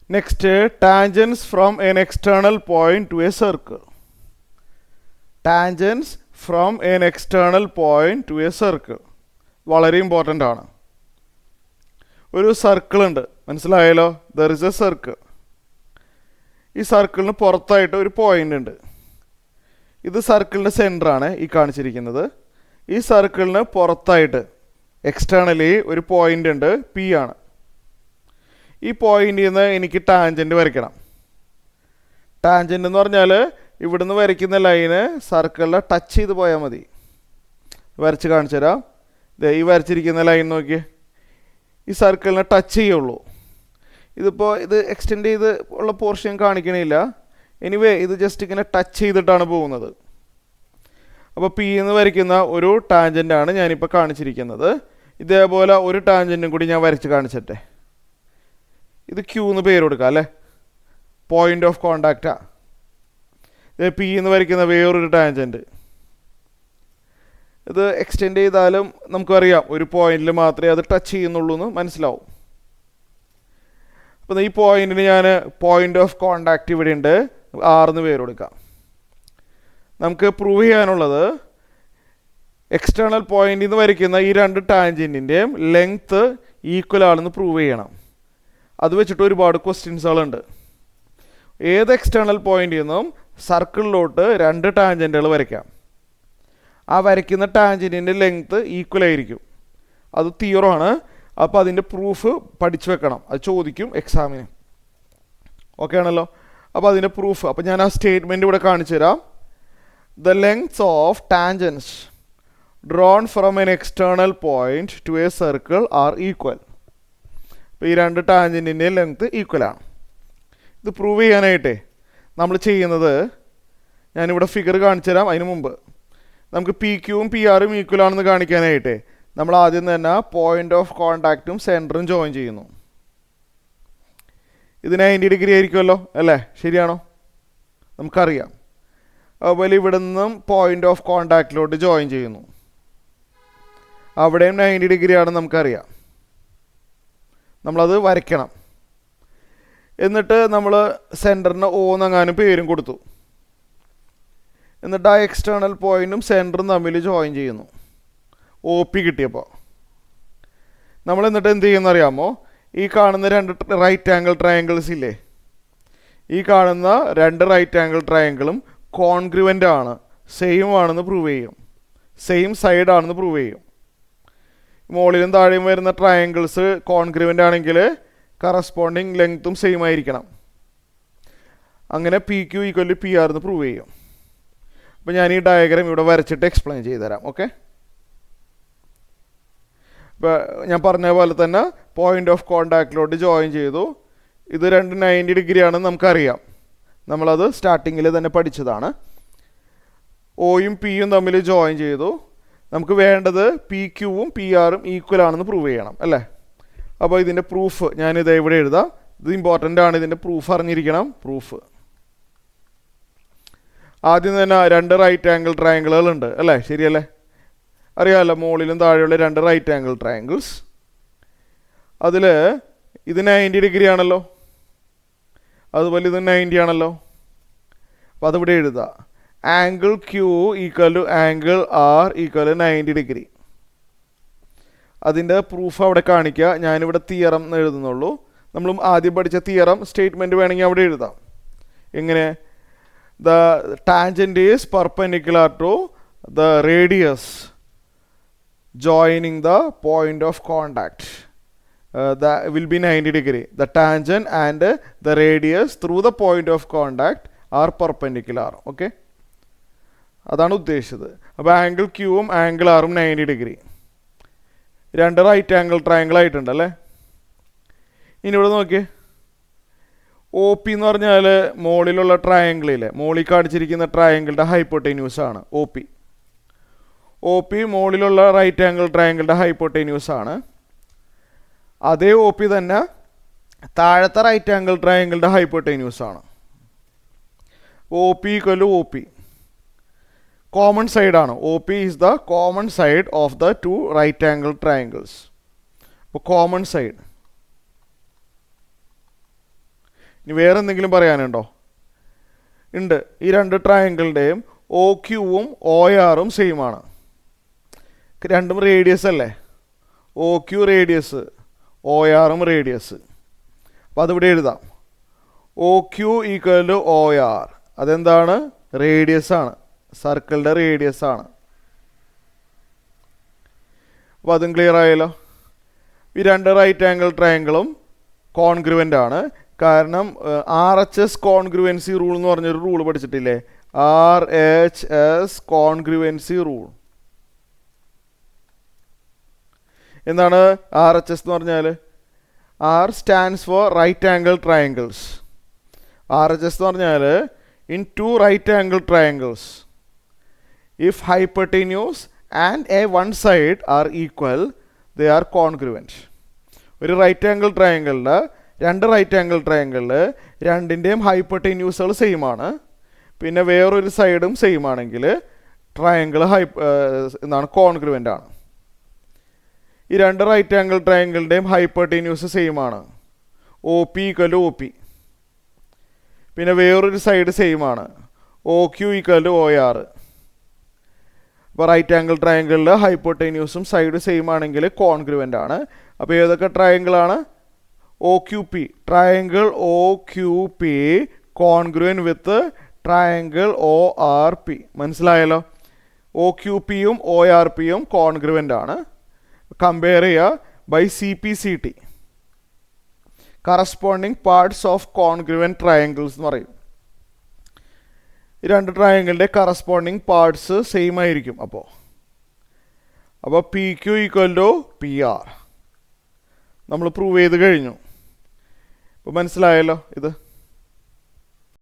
Next, tangents from an external point to a circle. Tangents from an external point to a circle. വളരെ important ആണ്. ഒരു circle ഉണ്ട്, മനസ്സിലായല്ലോ? There is A circle. ഈ സർക്കിളിന് പുറത്തായിട്ട് ഒരു പോയിന്റ് ഉണ്ട്. ഇത് സർക്കിളിൻ്റെ സെൻറ്ററാണ് ഈ കാണിച്ചിരിക്കുന്നത്. ഈ സർക്കിളിന് പുറത്തായിട്ട് എക്സ്റ്റേണലി ഒരു പോയിന്റ് ഉണ്ട്, പി ആണ്. ഈ പോയിന്റിൽ നിന്ന് എനിക്ക് ടാൻജൻറ്റ് വരയ്ക്കണം. ടാൻജൻറ്റ് എന്ന് പറഞ്ഞാൽ ഇവിടുന്ന് വരയ്ക്കുന്ന ലൈന് സർക്കിളിൽ ടച്ച് ചെയ്ത് പോയാൽ മതി. വരച്ച് കാണിച്ചു തരാം. ഈ വരച്ചിരിക്കുന്ന ലൈൻ നോക്കിയേ, ഈ സർക്കിളിനെ ടച്ച് ചെയ്യുള്ളൂ. ഇതിപ്പോൾ ഇത് എക്സ്റ്റെൻഡ് ചെയ്ത് ഉള്ള പോർഷൻ കാണിക്കണില്ല. എനിവേ ഇത് ജസ്റ്റ് ഇങ്ങനെ ടച്ച് ചെയ്തിട്ടാണ് പോകുന്നത്. അപ്പോൾ പി എന്ന് വരയ്ക്കുന്ന ഒരു ടാൻജൻ്റാണ് ഞാനിപ്പോൾ കാണിച്ചിരിക്കുന്നത്. ഇതേപോലെ ഒരു ടാൻജൻറ്റും കൂടി ഞാൻ വരച്ച് കാണിച്ചിട്ടെ. ഇത് ക്യൂ എന്ന് പേര് കൊടുക്കാം അല്ലേ, പോയിൻ്റ് ഓഫ് കോണ്ടാക്റ്റാണ്. ഇത് പി എന്ന് വരയ്ക്കുന്ന വേറൊരു ടാൻജൻറ്റ്. ഇത് എക്സ്റ്റെൻഡ് ചെയ്താലും നമുക്കറിയാം ഒരു പോയിന്റിൽ മാത്രമേ അത് ടച്ച് ചെയ്യുന്നുള്ളൂ എന്ന് മനസ്സിലാവും. അപ്പം ഈ പോയിന്റിന് ഞാൻ പോയിൻ്റ് ഓഫ് കോണ്ടാക്റ്റ് ഇവിടെ ഉണ്ട്, ആർന്ന് പേര് കൊടുക്കാം. നമുക്ക് പ്രൂവ് ചെയ്യാനുള്ളത് എക്സ്റ്റേണൽ പോയിന്റിൽ നിന്ന് വരയ്ക്കുന്ന ഈ രണ്ട് ടാൻജൻറ്റിൻ്റെയും ലെങ്ത്ത് ഈക്വൽ ആണെന്ന് പ്രൂവ് ചെയ്യണം. അത് വെച്ചിട്ട് ഒരുപാട് ക്വസ്റ്റ്യൻസുകളുണ്ട്. ഏത് എക്സ്റ്റേണൽ പോയിന്റിൽ നിന്നും സർക്കിളിലോട്ട് രണ്ട് ടാൻജൻറ്റുകൾ വരയ്ക്കാം. ആ വരയ്ക്കുന്ന ടാൻജൻറ്റിൻ്റെ ലെങ്ത്ത് ഈക്വൽ ആയിരിക്കും. അത് തിയറമാണ്. അപ്പോൾ അതിൻ്റെ പ്രൂഫ് പഠിച്ചു വെക്കണം, അത് ചോദിക്കും എക്സാമിന്. ഓക്കെ ആണല്ലോ? അപ്പോൾ അതിൻ്റെ പ്രൂഫ്, അപ്പോൾ ഞാൻ ആ സ്റ്റേറ്റ്മെൻറ്റ് ഇവിടെ കാണിച്ചു തരാം. The lengths of tangents drawn from an external point two A circle are equal. അപ്പോൾ ഈ രണ്ട് ടാൻജൻറ്റിൻ്റെയും ലെങ്ത്ത് ഈക്വലാണ്. ഇത് പ്രൂവ് ചെയ്യാനായിട്ടേ നമ്മൾ ചെയ്യുന്നത്, ഞാനിവിടെ ഫിഗർ കാണിച്ചു തരാം. അതിന് മുമ്പ് നമുക്ക് പി ക്യൂവും പി ആറും ഈക്വൽ ആണെന്ന് കാണിക്കാനായിട്ടേ നമ്മൾ ആദ്യം തന്നെ പോയിൻ്റ് ഓഫ് കോണ്ടാക്റ്റും സെൻറ്ററും ജോയിൻ ചെയ്യുന്നു. ഇത് 90 ഡിഗ്രി ആയിരിക്കുമല്ലോ അല്ലേ? ശരിയാണോ? നമുക്കറിയാം. അതുപോലെ ഇവിടെ നിന്നും പോയിൻ്റ് ഓഫ് കോണ്ടാക്റ്റിലോട്ട് ജോയിൻ ചെയ്യുന്നു. അവിടെയും 90 ഡിഗ്രി ആണെന്ന് നമുക്കറിയാം. നമ്മളത് വരയ്ക്കണം. എന്നിട്ട് നമ്മൾ സെൻറ്ററിന് ഓ എന്നങ്ങാനും പേരും കൊടുത്തു. എന്നിട്ട് ആ എക്സ്റ്റേണൽ പോയിൻറ്റും സെൻറ്ററും തമ്മിൽ ജോയിൻ ചെയ്യുന്നു. ഒ പി കിട്ടിയപ്പോൾ നമ്മൾ എന്നിട്ട് എന്ത് ചെയ്യുമെന്ന് അറിയാമോ? ഈ കാണുന്ന രണ്ട് റൈറ്റ് ആംഗിൾ ട്രയാങ്കിൾസ് ഇല്ലേ, ഈ കാണുന്ന രണ്ട് റൈറ്റ് ആംഗിൾ ട്രയാങ്കിളും കോൺഗ്രുവൻ്റ് ആണ്, സെയിം ആണെന്ന് പ്രൂവ് ചെയ്യും. സെയിം സൈഡ് ആണെന്ന് പ്രൂവ് ചെയ്യും. മുകളിലും താഴെയും വരുന്ന ട്രയാങ്കിൾസ് കോൺഗ്രുവൻ്റ് ആണെങ്കിൽ കറസ്പോണ്ടിങ് ലെങ്ത്തും സെയിം ആയിരിക്കണം. അങ്ങനെ P Q equal to P R എന്ന് പ്രൂവ് ചെയ്യും. അപ്പോൾ ഞാൻ ഈ ഡയഗ്രാം ഇവിടെ വരച്ചിട്ട് എക്സ്പ്ലെയിൻ ചെയ്തു തരാം. ഓക്കെ, ഇപ്പോൾ ഞാൻ പറഞ്ഞ പോലെ തന്നെ പോയിൻ്റ് ഓഫ് കോണ്ടാക്റ്റിലോട്ട് ജോയിൻ ചെയ്തു. ഇത് രണ്ട് 90 ഡിഗ്രി ആണെന്ന് നമുക്കറിയാം. നമ്മളത് സ്റ്റാർട്ടിങ്ങിൽ തന്നെ പഠിച്ചതാണ്. ഒയും പിയും തമ്മിൽ ജോയിൻ ചെയ്തു. നമുക്ക് വേണ്ടത് പി ക്യൂവും പി ആറും ഈക്വൽ ആണെന്ന് പ്രൂവ് ചെയ്യണം അല്ലേ? അപ്പോൾ ഇതിൻ്റെ പ്രൂഫ് ഞാനിത് ഇവിടെ എഴുതാം. ഇത് ഇമ്പോർട്ടൻ്റ് ആണ്, ഇതിൻ്റെ പ്രൂഫ് അറിഞ്ഞിരിക്കണം. പ്രൂഫ് ആദ്യം തന്നെ രണ്ട് റൈറ്റ് ആംഗിൾ ട്രയാങ്കിളുകൾ ഉണ്ട് അല്ലേ? ശരിയല്ലേ? അറിയാമല്ലോ, മുകളിലും താഴെയുള്ള രണ്ട് റൈറ്റ് ആംഗിൾ ട്രയാങ്കിൾസ്. അതിൽ ഇത് 90 ഡിഗ്രി ആണല്ലോ, അതുപോലെ ഇത് 90 ആണല്ലോ. അപ്പോൾ അതിവിടെ എഴുതാം. Angle Q equal to angle R equal to 90 degree. അതിൻ്റെ പ്രൂഫ് അവിടെ കാണിക്കുക. ഞാനിവിടെ തിയറം എന്ന് എഴുതുന്നുള്ളൂ. നമ്മൾ ആദ്യം പഠിച്ച തിയറം സ്റ്റേറ്റ്മെൻറ്റ് വേണമെങ്കിൽ അവിടെ എഴുതാം. എങ്ങനെ? The tangent is perpendicular to the radius joining the point of contact. That will be 90 degree. The tangent and the radius through the point of contact are perpendicular. Okay, അതാണ് ഉദ്ദേശിച്ചത്. അപ്പോൾ angle ക്യൂവും angle ആറും 90 degree. രണ്ട് right angle triangle ആയിട്ടുണ്ടല്ലേ? ഇനി ഇവിടെ നോക്കിയേ, O P എന്ന് പറഞ്ഞാൽ മുകളിലുള്ള ട്രയാങ്കിളിലെ മുകളിൽ കാണിച്ചിരിക്കുന്ന ട്രയാങ്കിളുടെ ഹൈപ്പോട്ടന്യൂസ് ആണ് ഒ പി. ഒ പി മുകളിലുള്ള റൈറ്റ് ആംഗിൾ ട്രയാങ്കിളുടെ ഹൈപ്പോട്ടന്യൂസ് ആണ്. അതേ ഒ പി തന്നെ താഴത്തെ റൈറ്റ് ആംഗിൾ ട്രയാങ്കിളുടെ ഹൈപ്പോട്ടന്യൂസ് ആണ്. O P equal to O P common സൈഡാണ്. O P is the common side of the two right angle triangles. അപ്പോൾ കോമൺ സൈഡ് ഇനി വേറെ എന്തെങ്കിലും പറയാനുണ്ടോ? ഉണ്ട്. ഈ രണ്ട് ട്രയാങ്കിളിൻ്റെയും ഒ ക്യൂവും ഒ ആറും സെയിം ആണ്. രണ്ടും റേഡിയസ് അല്ലേ? ഒ ക്യു റേഡിയസ്, ഒ ആറും റേഡിയസ്. അപ്പോൾ അതിവിടെ എഴുതാം. O Q equal to O R. അതെന്താണ്? റേഡിയസ് ആണ്, സർക്കിളിൻ്റെ റേഡിയസ് ആണ്. അപ്പോൾ അതും ക്ലിയർ ആയല്ലോ. ഈ രണ്ട് റൈറ്റ് ആംഗിൾ ട്രയാങ്കിളും കോൺഗ്രുവൻ്റ് ആണ്. കാരണം RHS കോൺഗ്രുവൻസി റൂൾ എന്ന് പറഞ്ഞൊരു റൂൾ പഠിച്ചിട്ടില്ലേ? RHS congruency rule. എന്താണ് RHS എന്ന് പറഞ്ഞാൽ? R stands for right angle triangles. RHS എന്ന് പറഞ്ഞാൽ in two right angle triangles, if hypotenuse and one side are equal, they are congruent. ഒരു റൈറ്റ് ആംഗിൾ ട്രയാങ്കിളിൽ, രണ്ട് റൈറ്റ് ആംഗിൾ ട്രയാങ്കിളിൽ രണ്ടിൻ്റെയും ഹൈപ്പോട്ടന്യൂസുകൾ same ആണ്, പിന്നെ വേറൊരു സൈഡും സെയിം ആണെങ്കിൽ ട്രയാങ്കിൾ എന്താണ്? കോൺഗ്രുവൻ്റ് ആണ്. ഈ രണ്ട് റൈറ്റ് ആംഗിൾ ട്രയാങ്കിളിൻ്റെയും ഹൈപ്പോട്ടന്യൂസ് സെയിം ആണ്, OP ഈക്വൽ ടു OP. പിന്നെ വേറൊരു സൈഡ് സെയിം ആണ്, OQ ഈക്വൽ ടു OR. അപ്പോൾ റൈറ്റ് ആംഗിൾ ട്രയാങ്കിളിൽ ഹൈപ്പോട്ടന്യൂസും സൈഡ് സെയിം ആണെങ്കിൽ കോൺഗ്രുവൻ്റ് ആണ്. അപ്പോൾ ഏതൊക്കെ ട്രയാങ്കിളാണ്? OQP. Triangle OQP congruent with triangle ORP. മനസ്സിലായല്ലോ? OQPയും ORPയും കോൺഗ്രുവൻ്റ് ആണ്. കമ്പയർ ചെയ്യുക by CPCT, corresponding parts of congruent triangles എന്ന് പറയും. ഈ രണ്ട് ട്രയാങ്കിളിൻ്റെ കറസ്പോണ്ടിങ് പാർട്സ് സെയിം ആയിരിക്കും. അപ്പോൾ PQ ഈക്വൽ ടു PR നമ്മൾ പ്രൂവ് ചെയ്ത് കഴിഞ്ഞു. അപ്പോൾ മനസ്സിലായല്ലോ ഇത്?